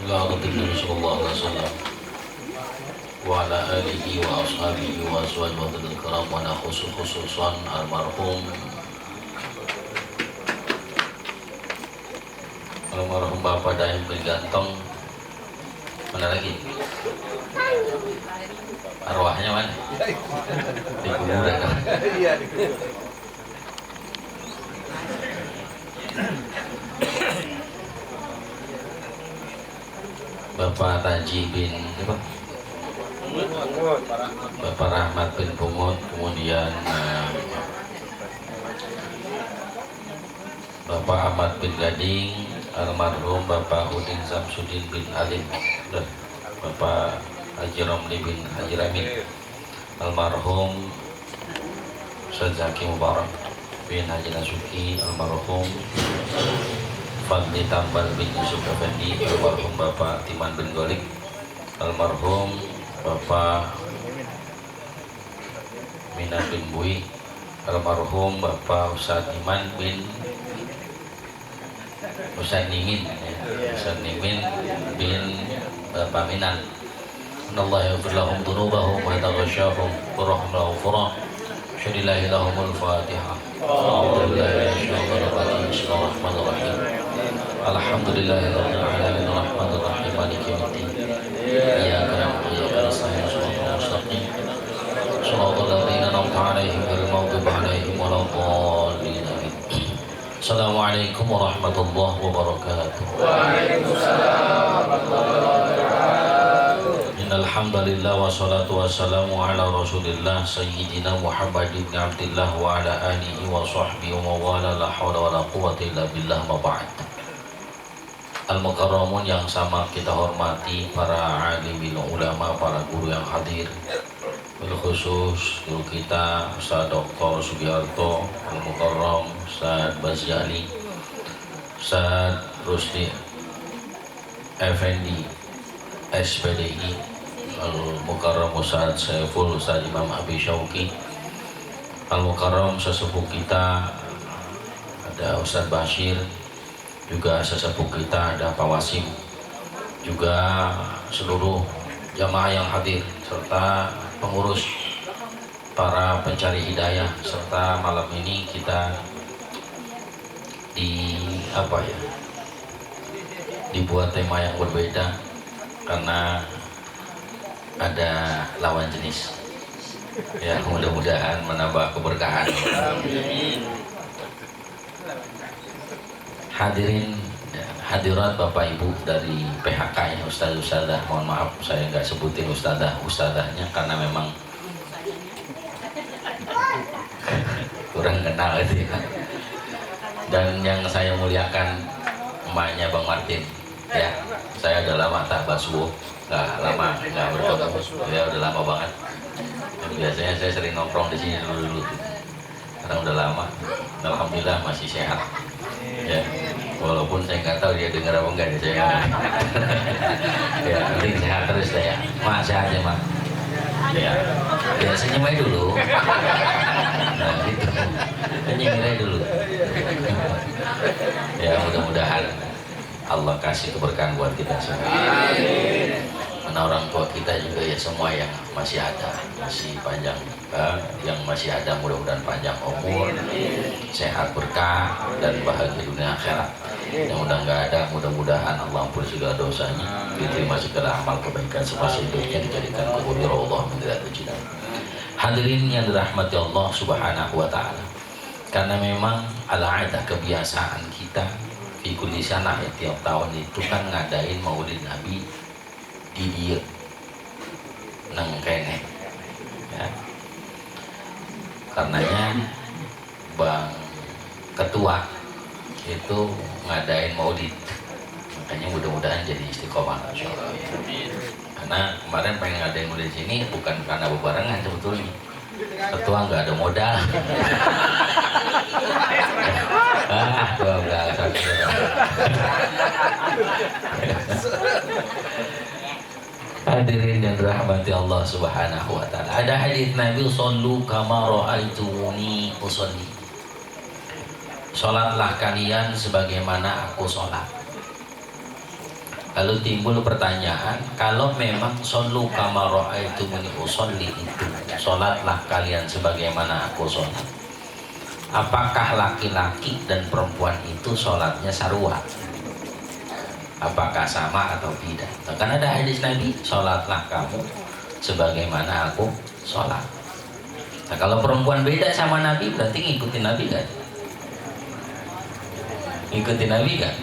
ila Rasulullah sallallahu alaihi wasallam wa ala alihi wa ashabihi wa azwajihi kiram wa na khususan almarhum Bapak Daim Gantong. Mana lagi? Arwahnya mana? Di kuburan kan? Iya, di kuburan. Bapak Taji bin apa? Bapak Rahmat bin Pungut, kemudian Bapak Ahmad bin Gading, almarhum Bapak Udin Samsudin bin Alim, dan Bapak Haji Romli bin Haji Ramin, almarhum Ustaz Zaki Mubarak bin Haji Nasuki, almarhum Fadli Tambal bin Yusuf Effendi, almarhum Bapak Timan bin Golik, almarhum Bapak Minan bin Bui, almarhum Bapak Ustaz Iman bin Ustaz Nimin, Ustaz Nimin bin Bapak Minan. Allah yaghfir lahum dzunubahum wa yataghashshahum wa rahmahum furah. Syadillahi lahumul Fatihah. Bismillahirrahmanirrahim. Alhamdulillahirabbil alamin arrahmanir rahim maliki yaumiddin. Iyyaka na'budu wa iyyaka nasta'in ihdinas mustaqim. Shiratal ladzina an'amta 'alaihim ghairil maghdubi 'alaihim waladdallin. Assalamualaikum warahmatullahi wabarakatuh. Waalaikumsalam warahmatullahi wabarakatuh. Innal hamdalillah wassalatu wassalamu ala Rasulillah sayyidina Muhammad ibn Abdillah wa ala alihi wa sahbihi wa mawala la haula wala quwwata illa billah ma ba'd. Al-mukarramun yang sama kita hormati, para alimil ulama, para guru yang hadir, bil khusus guru kita Ustaz Dr. Sugiarto Al-Mukarram, Ustaz Bazjali, Ustaz Rusdi Effendi SPDI, Al-Mukarram Ustaz Saiful, Ustaz Imam Abi Syauqi, Al-Mukarram sesepuh kita ada Ustaz Bashir, juga sesepuh kita ada Pak Wasim, juga seluruh jamaah yang hadir serta pengurus, para pencari hidayah, serta malam ini kita dibuat tema yang berbeda karena ada lawan jenis ya, mudah-mudahan menambah keberkahan. Hadirin hadirat Bapak Ibu dari PHK ya, Ustazah, mohon maaf saya nggak sebutin ustadahnya karena memang kurang kenal itu ya. Dan yang saya muliakan emaknya Bang Martin ya, saya udah lama tak basuh, nggak bertemu ya, udah lama banget. Dan biasanya saya sering nongkrong di sini dulu karena udah lama. Alhamdulillah masih sehat ya, walaupun saya nggak tahu dia dengar apa enggak nih saya ya, penting sehat terus ya mak, sehat ya mak ya, senyum aja dulu nah gitu, senyum aja dulu ya, mudah-mudahan Allah kasih keberkahan buat kita semua. Karena orang tua kita juga ya semua yang masih ada, masih panjang, yang masih ada mudah-mudahan panjang umur, sehat, berkah, dan bahagia dunia akhirat. Yang udah nggak ada mudah-mudahan Allah ampun segala dosanya, diterima segala amal kebaikan semasa hidupnya, dijadikan kubur Allah mendirat ujian. Hadirin yang dirahmati Allah Subhanahu wa Ta'ala, karena memang ala-ada kebiasaan kita di kulli sanah ya, tiap tahun itu kan ngadain maulid Nabi di dia nang kene ya. Karenanya Bang Ketua itu ngadain maulid, makanya mudah-mudahan jadi istiqomah insyaallah. Karena kemarin pengen ngadain maulid sini bukan karena bebarengan sebetulnya, Ketua nggak ada modal. Gua nggak Hadirin yang dirahmati Allah Subhanahu wa Ta'ala, ada hadis Nabi, "Shallu kama ra'aitumuni usolli." Salatlah kalian sebagaimana aku salat. Lalu timbul pertanyaan, kalau memang shollu kama ra'aitumuni usolli itu, sholatlah kalian sebagaimana aku sholat, apakah laki-laki dan perempuan itu sholatnya sarua? Apakah sama atau tidak? Karena ada hadis Nabi, sholatlah kamu sebagaimana aku sholat. Nah, kalau perempuan beda sama Nabi, berarti ngikutin Nabi kan? Ngikutin Nabi kan?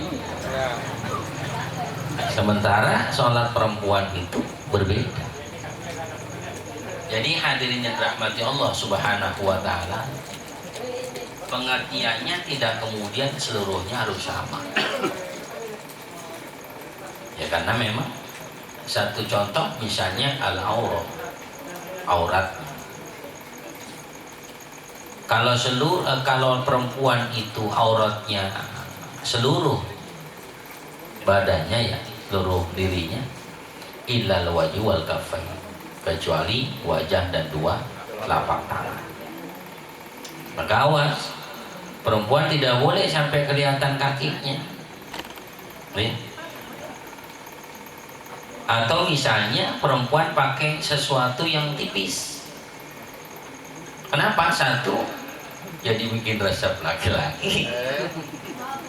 Sementara sholat perempuan itu berbeda. Jadi hadirin yang dirahmati Allah Subhanahu wa Ta'ala, pengertiannya tidak kemudian seluruhnya harus sama. Ya karena memang satu contoh misalnya al-aurat, aurat. Kalau perempuan itu auratnya seluruh badannya, ya seluruh dirinya, illal wajhu wal kaffain, kecuali wajah dan dua telapak tangan. Maka awas, perempuan tidak boleh sampai kelihatan kakinya. Nih. Atau misalnya perempuan pakai sesuatu yang tipis. Kenapa? Satu, jadi bikin resep laki-laki.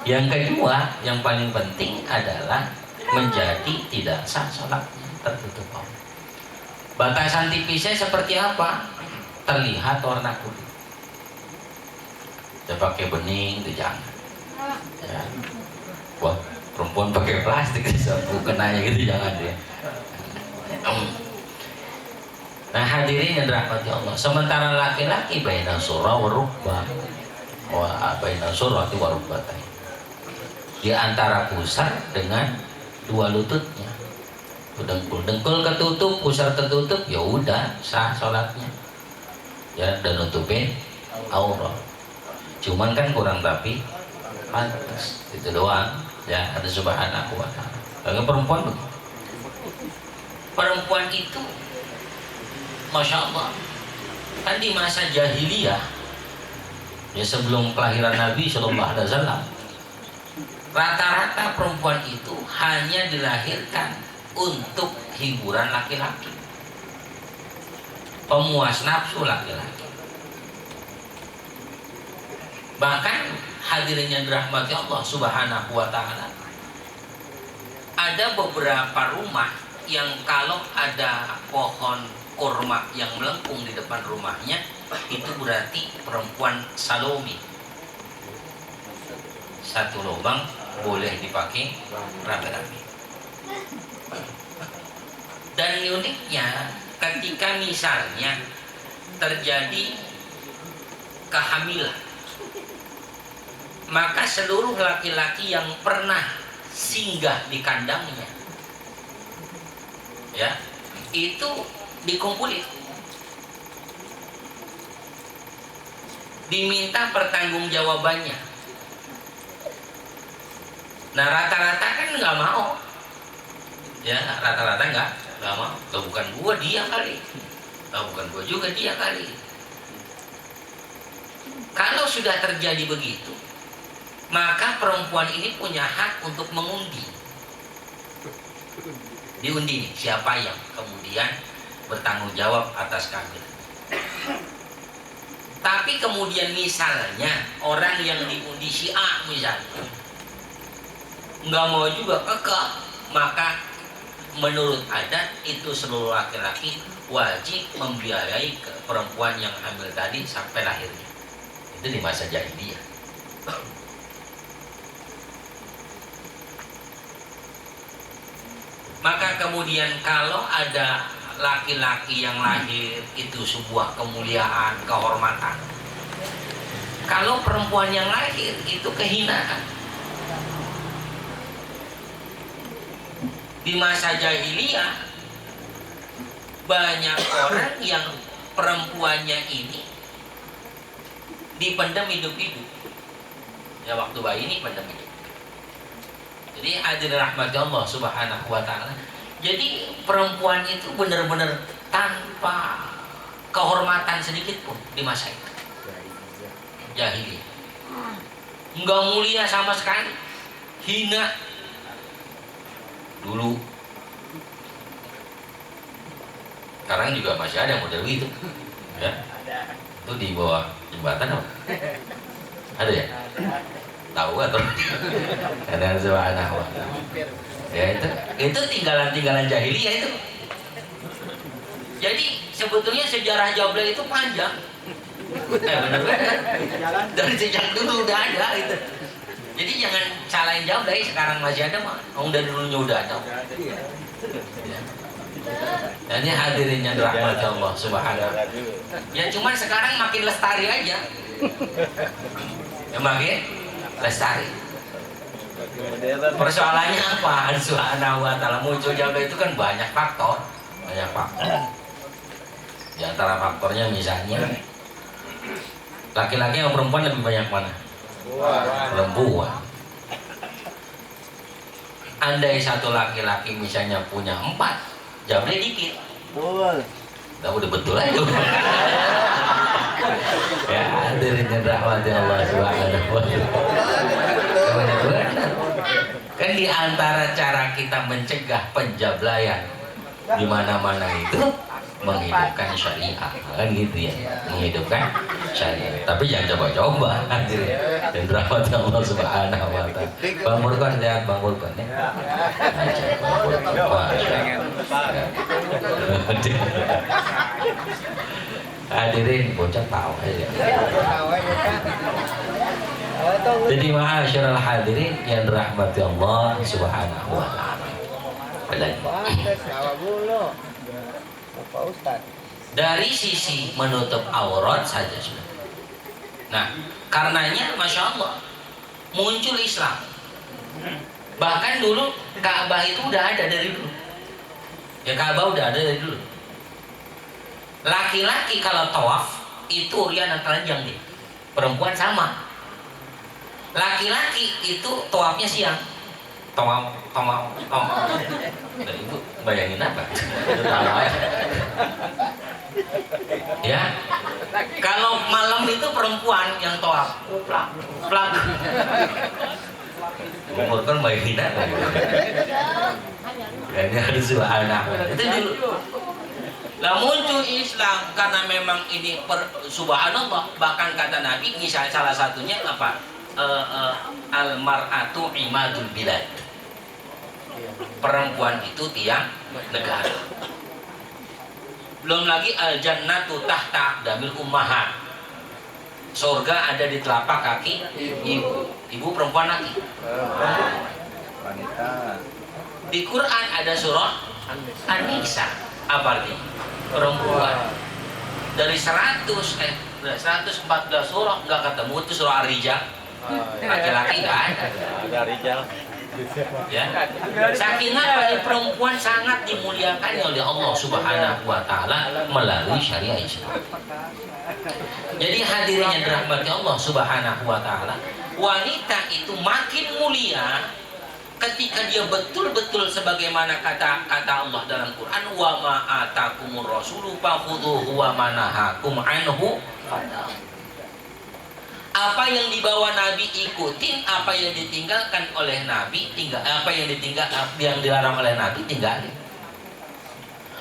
Yang kedua, yang paling penting adalah menjadi tidak sah sholatnya, tertutup aurat. Batasan tipisnya seperti apa? Terlihat warna kulit. Dia pakai bening itu jangan. Ya. Wah, perempuan pakai plastik sapu kenanya gitu jangan dia. Nah hadirin yang dirahmati Allah, sementara laki-laki baina surah wa rukbah wa baina surati wa rukbatain, di antara pusar dengan dua lututnya, dengkul ketutup, pusar tertutup, ya udah sah sholatnya, ya, dan nutupin aurat. Cuman kan kurang rapi, pantas itu doang, ya, ada Subhanahu wa Ta'ala. Kalau perempuan begitu, perempuan itu Masya Allah, kan di masa jahiliyah, ya sebelum kelahiran Nabi Shallallahu Alaihi Wasallam, rata-rata perempuan itu hanya dilahirkan untuk hiburan laki-laki, pemuas nafsu laki-laki. Bahkan hadirin yang dirahmati Allah Subhanahu wa Ta'ala, ada beberapa rumah yang kalau ada pohon kurma yang melengkung di depan rumahnya, itu berarti perempuan Salomi. Satu lubang boleh dipakai rame-rame. Dan uniknya, ketika misalnya terjadi kehamilan, maka seluruh laki-laki yang pernah singgah di kandangnya, ya, itu dikumpulin, diminta pertanggungjawabannya. Nah rata-rata kan nggak mau, ya, rata-rata nggak mau. Loh, bukan gua, dia kali. Loh, bukan gua juga, dia kali. Kalau sudah terjadi begitu, maka perempuan ini punya hak untuk mengundi. Diundi nih, siapa yang kemudian bertanggung jawab atas kehamilan. Tapi kemudian misalnya orang yang diundi si A misalnya nggak mau juga kekeh, maka menurut adat itu seluruh laki-laki wajib membiayai ke perempuan yang hamil tadi sampai lahirnya. Itu di masa jahiliyah. Maka kemudian kalau ada laki-laki yang lahir itu sebuah kemuliaan, kehormatan. Kalau perempuan yang lahir itu kehinaan. Di masa jahiliyah banyak orang yang perempuannya ini dipendam hidup-hidup. Ya waktu bayi ini pendam hidup. Jadi hadirin rahmati Allah Subhanahu wa Ta'ala. Jadi perempuan itu benar-benar tanpa kehormatan sedikit pun di masa itu. Jahiliyah. Enggak mulia sama sekali. Hina. dulu. Sekarang juga masih ada model gitu ya, itu di bawah jembatan apa? Ada ya? Tahu atau? Kadang subhanallah ya, itu tinggalan jahiliyah itu. Jadi sebetulnya sejarah Jablay itu panjang. Benar-benar dari sejak dulu udah ada itu. Jadi jangan salahin Jablay, sekarang masih ada mah. Dari dulunya udah ada. Ya. Ini hadirin yang dirahmati Allah Subhanahu. Ya cuman sekarang makin lestari aja. Ya makin lestari. Persoalannya apa? Subhanahu wa ta'ala muncul Jablay itu kan banyak faktor. Di antara faktornya misalnya laki-laki atau perempuan lebih banyak mana? Perempuan. Andai satu laki-laki misalnya punya 4, Jablay dikit. Udah betul aja. Ya hadirin yang dirahmati Allah Subhanahu wa ta'ala. Kan di antara cara kita mencegah penjablayan di mana-mana itu menghidupkan syariah, kan gitu ya, menghidupkan syariah. Tapi jangan coba-coba hadirin dan rahmat Allah Subhanahu wa ta'ala. Bang Burkon, lihat Bang Burkon ya. Hadirin bocah tahu aja. Jadi ma'asyiral hadirin yang dirahmati Allah Subhanahu wa ta'ala. Dari sisi menutup aurat saja sudah. Nah, karenanya Masya Allah muncul Islam. Bahkan dulu Ka'bah itu udah ada dari dulu. Ya Ka'bah udah ada dari dulu. Laki-laki kalau tawaf itu urian dan telanjang dia. Perempuan sama. Laki-laki itu tawafnya siang. Tawaf. Nah, itu bayangin apa? Ya. Kalau malam itu perempuan yang tawaf. Plak. Umur kan bayangin apa? Ini harus anak. Itu dulu. Lah muncul Islam karena memang ini subhanallah, bahkan kata Nabi misalnya salah satunya apa? Al-mar'atu imadul bilad. Perempuan itu tiang negara. Belum lagi al-jannatu tahta aqdamil ummahat. Surga ada di telapak kaki ibu. Ibu perempuan laki. Wanita. Di Quran ada surah An-Nisa. Apa artinya? Perempuan. Dari 114 surah nggak ketemu itu surah Ar-Rijal. Laki-laki nggak ada. Ada Rijal. Ya. Sakinah bagi perempuan sangat dimuliakan oleh Allah Subhanahu wa ta'ala melalui syariah Islam. Jadi hadirin yang dirahmati Allah Subhanahu wa ta'ala, wanita itu makin mulia ketika dia betul-betul sebagaimana kata Allah dalam Quran, wa ma atakumur rasulu fakhudhuhu wa ma nahakum anhu fadahu. Apa yang dibawa Nabi ikutin, apa yang ditinggalkan oleh Nabi tinggal, apa yang dilarang oleh Nabi tinggalin.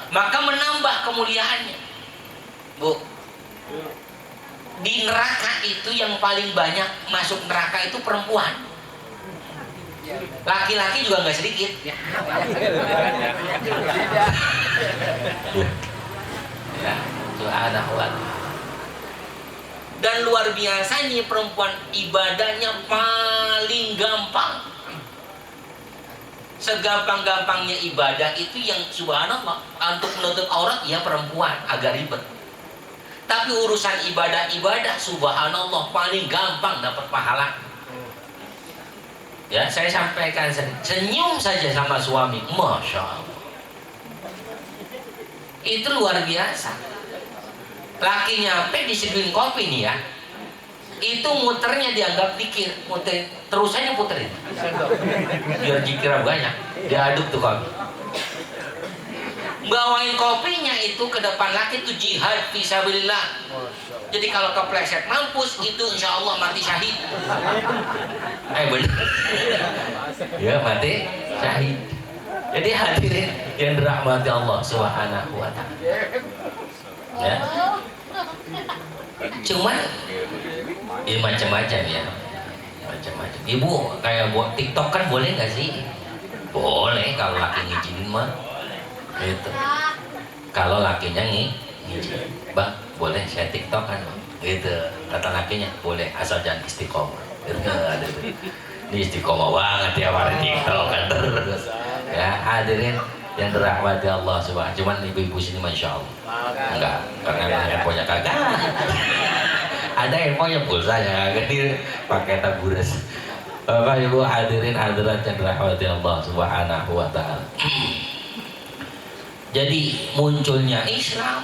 Maka menambah kemuliaannya. Bu, di neraka itu yang paling banyak masuk neraka itu perempuan. Laki-laki juga nggak sedikit. Ya, subhanallah. Dan luar biasanya perempuan ibadahnya paling gampang. Segampang-gampangnya ibadah itu yang subhanallah, untuk menutup aurat ya perempuan agak ribet. Tapi urusan ibadah subhanallah paling gampang dapat pahala. Ya, saya sampaikan senyum saja sama suami, Masya Allah. Itu luar biasa. Laki nyampe disiplin kopi nih ya, itu muternya dianggap dikir, muter terus aja puterin biar dikira banyak, diaduk tuh kopi. Bawain kopinya itu ke depan laki itu jihad fisabilillah. Jadi kalau kepleset mampus itu insya Allah mati syahid. Bener ya, mati syahid. Jadi hadirin yang dirahmati Allah Subhanahu wa taala. Ya. Cuman ya macam-macam ya. Macam-macam. Ibu kayak buat TikTok kan boleh nggak sih? Boleh kalau laki ngizinin mah. Gitu. Kalau lakinya ngizinin, Bang, boleh saya TikTok kan? Gitu. Kata lakinya, boleh asal jangan istiqomah. Gitu. Ini istiqomah banget ya para TikTok kan terus. Ya, hadirin yang dirahmati Allah Subhanahu. Cuman ibu-ibu sini masya Allah enggak, karena handphonenya kagak. Ada handphonenya pulsa ya kagak, ini pakai tabures. Bapak ibu hadirin hadirat yang dirahmati Allah Subhanahu wa taala. Jadi munculnya Islam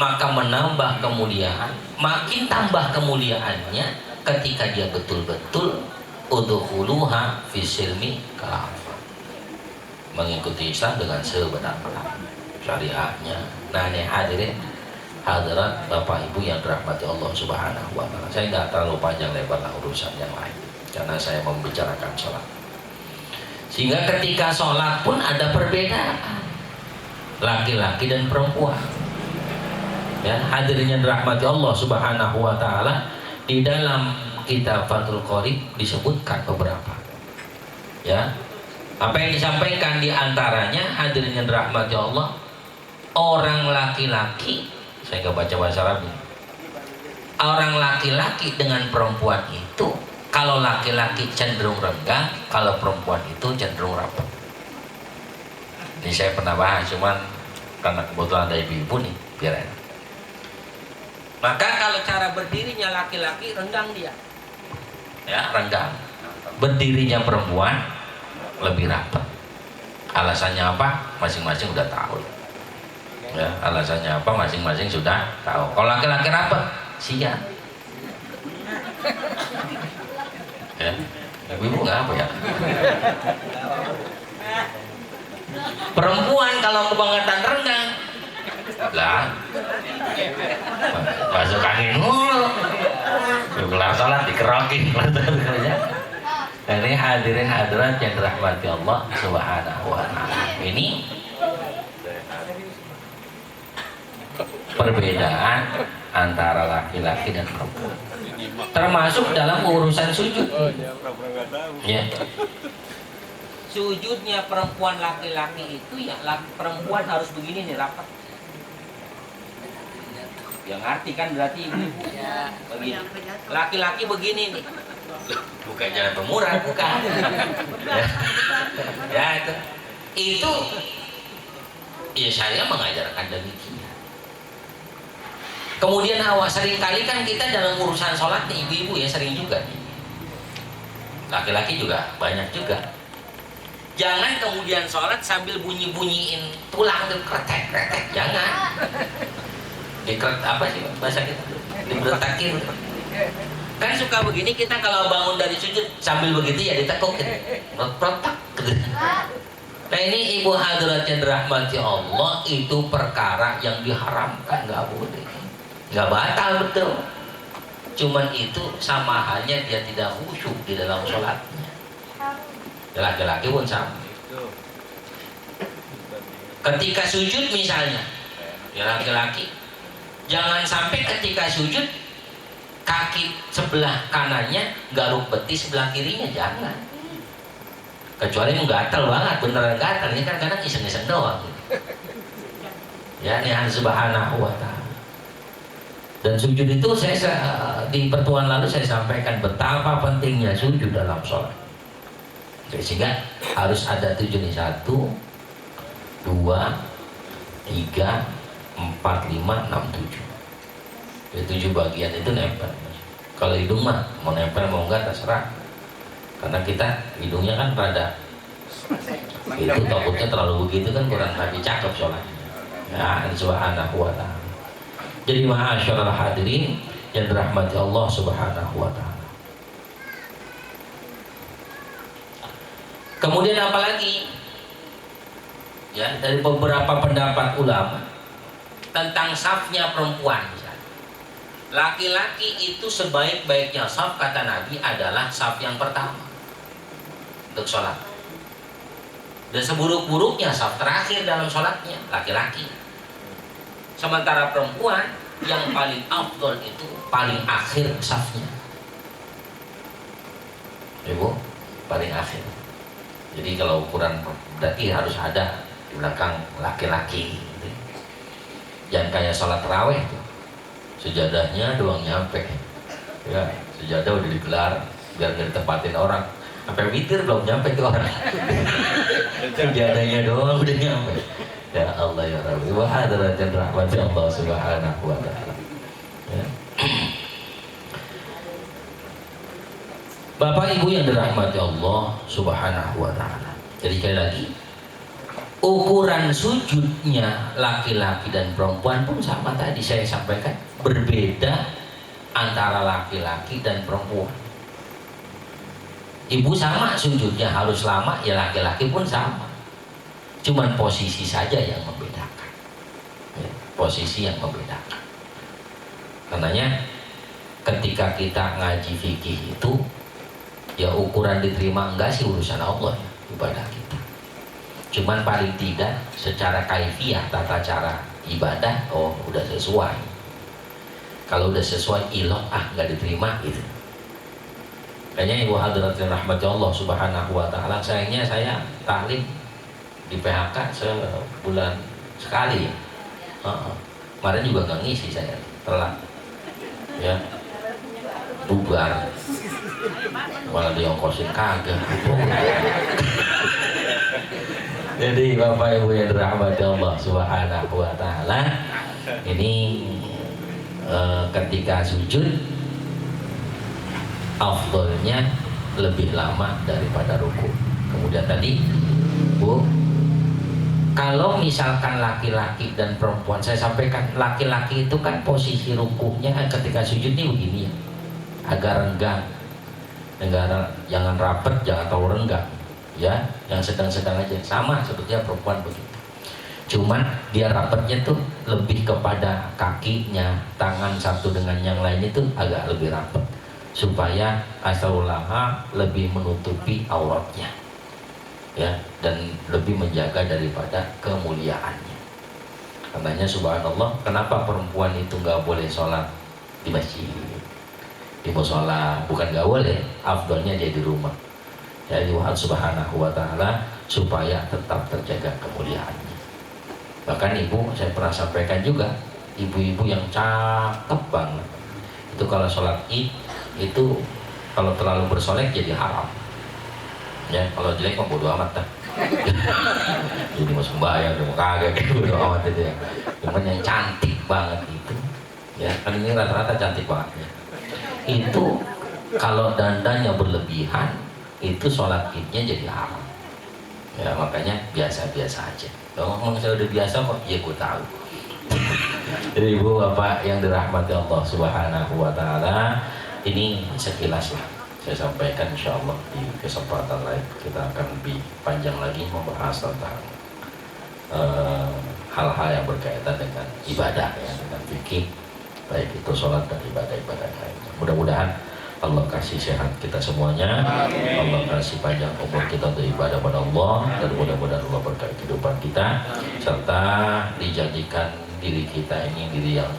maka menambah kemuliaan, makin tambah kemuliaannya ketika dia betul-betul udkhuluha fi silmi kafah, mengikuti Islam dengan sebenar-benarnya syariahnya. Nah ini hadirin hadirat Bapak Ibu yang dirahmati Allah Subhanahu wa taala. Saya nggak terlalu panjang lebar lah urusan yang lain karena saya membicarakan sholat. Sehingga ketika sholat pun ada perbedaan laki-laki dan perempuan. Ya, hadirin yang dirahmati Allah Subhanahu wa taala, di dalam kitab Fathul Qorib disebutkan beberapa. Ya. Apa yang disampaikan di antaranya hadirin yang dirahmati Allah, orang laki-laki, saya nggak baca bahasa Arab. Orang laki-laki dengan perempuan itu, kalau laki-laki cenderung renggang, kalau perempuan itu cenderung rapat. Ini saya pernah bahas, cuman karena kebetulan ada ibu-ibu nih, biar enak. Maka kalau cara berdirinya laki-laki renggang dia, ya renggang. Berdirinya perempuan lebih rapat. Alasannya apa? Masing-masing udah tahu. Ya, alasannya apa? Masing-masing sudah tahu. Kalau laki-laki rapat, siap. Ya, ibu nggak apa ya? Perempuan kalau kebangetan renggang, lah, masuk angin mulu. Kelar sholat dikerokin. Dan ini hadirin hadirat yang dirahmati Allah Subhanahu wa taala. Ini perbedaan antara laki-laki dan perempuan. Termasuk dalam urusan sujud. Ya. Sujudnya perempuan laki-laki itu ya perempuan harus begini nih rapat. Yang arti kan berarti ibu-ibu begini. Laki-laki begini nih. Bukan jalan pemurah, bukan. Ya itu. Itu ya saya mengajarkan demikian. Kemudian seringkali kan kita dalam urusan sholat nih ibu-ibu ya sering juga nih. Laki-laki juga banyak juga. Jangan kemudian sholat sambil bunyi-bunyiin tulang tuh kretek-kretek, jangan. Apa sih bahasa kita? Dibertakin. Kan suka begini kita kalau bangun dari sujud sambil begitu ya ditekokin. Protak. Nah ini ibu hadirat yang dirahmati Allah, itu perkara yang diharamkan, nggak boleh. Nggak batal betul. Cuman itu sama halnya dia tidak khusyuk di dalam sholatnya. Laki-laki pun sama. Ketika sujud misalnya, ya laki-laki, jangan sampai ketika sujud kaki sebelah kanannya garuk betis sebelah kirinya, jangan. Kecuali gatal banget, beneran gatal. Ini kan kadang iseng-iseng doang. Ya, nihan Subhanahu wa taala. Dan sujud itu di pertemuan lalu saya sampaikan betapa pentingnya sujud dalam sholat. Sehingga harus ada 7 nih, 1, 2, 3, 4, 5, 6, 7. Ya, 7 bagian itu nempel. Kalau hidung mah mau nempel mau enggak terserah. Karena kita hidungnya kan rada itu takutnya terlalu begitu kan kurang lagi cakep sholatnya. Ya, Subhanahu wa ta'ala. Jadi ma'asyiral hadirin yang dirahmati Allah Subhanahu wa ta'ala. Kemudian apalagi ya dari beberapa pendapat ulama tentang safnya perempuan. Laki-laki itu sebaik-baiknya saf kata Nabi adalah saf yang pertama untuk sholat. Dan seburuk-buruknya saf terakhir dalam sholatnya laki-laki. Sementara perempuan yang paling afdol itu paling akhir safnya. Ibu, paling akhir. Jadi kalau ukuran berarti harus ada di belakang laki-laki gitu. Jangan kayak sholat tarawih tuh, sejadahnya doang nyampe ya, sejadah udah digelar biar gak ditempatin orang, sampai witir belum nyampe tuh orang. Sejadahnya doang udah nyampe. Ya Allah ya Rabbi, wa hadratan rahmati Allah subhanahu wa ta'ala ya. Bapak Ibu yang dirahmati Allah subhanahu wa ta'ala, jadi sekali lagi, ukuran sujudnya laki-laki dan perempuan pun sama tadi saya sampaikan, berbeda antara laki-laki dan perempuan. Ibu sama sujudnya harus lama, ya laki-laki pun sama. Cuman posisi saja yang membedakan ya, posisi yang membedakan. Karenanya ketika kita ngaji fikih itu ya ukuran diterima enggak sih urusan Allah ya, ibadah kita. Cuman paling tidak secara kaifiah tata cara ibadah udah sesuai. Kalau udah sesuai ilok nggak diterima gitu. Kayaknya Ibu Hadratin rahmati Allah subhanahu wa ta'ala, sayangnya saya taklim di PHK sebulan sekali ya. Kemarin juga nggak ngisi saya, telat ya, bubar malah diongkosin kagak. Jadi Bapak Ibu yang dirahmati Allah subhanahu wa ta'ala, ini ketika sujud afdolnya lebih lama daripada ruku. Kemudian tadi Bu, kalau misalkan laki-laki dan perempuan, saya sampaikan laki-laki itu kan posisi rukuhnya ketika sujud ini begini ya, agak renggang, jangan rapet, jangan terlalu renggang ya, yang sedang-sedang aja, sama sebetulnya perempuan begitu. Cuman dia rapetnya tuh lebih kepada kakinya, tangan satu dengan yang lain itu agak lebih rapet supaya asalullah lebih menutupi auratnya ya, dan lebih menjaga daripada kemuliaannya. Katanya subhanallah, kenapa perempuan itu nggak boleh sholat di masjid, di musola? Bukan nggak boleh, afdolnya dia di rumah. Ya Tuhan subhanahu wa ta'ala supaya tetap terjaga kemuliaannya. Bahkan ibu, saya pernah sampaikan juga, ibu-ibu yang cakep banget itu kalau sholat id itu kalau terlalu bersolek jadi haram ya, kalau jelek mah bodo amat dah. Jadi mau sembahyang, mau kagak kayak bodo amat itu ya. Cuman yang cantik banget itu ya, kan ini rata-rata cantik banget ya. Itu kalau dandannya berlebihan itu sholat idnya jadi haram ya, makanya biasa-biasa aja. Kalau ngomong saya udah biasa kok, ya gue tahu. Jadi Ibu Bapak yang dirahmati Allah subhanahu wa ta'ala, ini sekilas lah saya sampaikan. Insyaallah di kesempatan lain kita akan lebih panjang lagi membahas tentang hal-hal yang berkaitan dengan ibadah ya, dengan fikih, baik itu sholat dan ibadah-ibadah lain. Mudah-mudahan Allah kasih sehat kita semuanya. Amin. Allah kasih panjang umur kita untuk ibadah pada Allah, dan mudah-mudahan Allah berkahi kehidupan kita, serta dijanjikan diri kita ini diri yang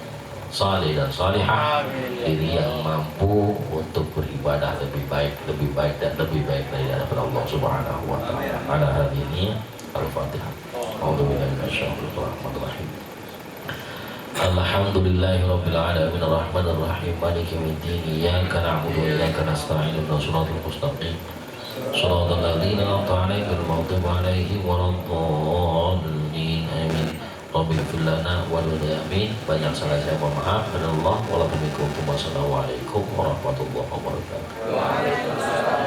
saleh dan salihah, diri yang mampu untuk beribadah lebih baik dan lebih baik dari hadapan Allah Subhanahu wa taala. Pada hari ini Al-Fatihah. A'udzubillahi minasyaitonir rajim. Alhamdulillahirabbil alamin arrahmanir rahim maliki yaumiddin iyyaka na'budu wa iyyaka nasta'in ihdinas siratal mustaqim shiratal ladzina an'amta 'alaihim ghairil maghdubi 'alaihim waladdallin amin. Rabbil ighfir lana wa amin. Banyak salah saya mohon maaf. Assalamualaikum warahmatullahi wabarakatuh.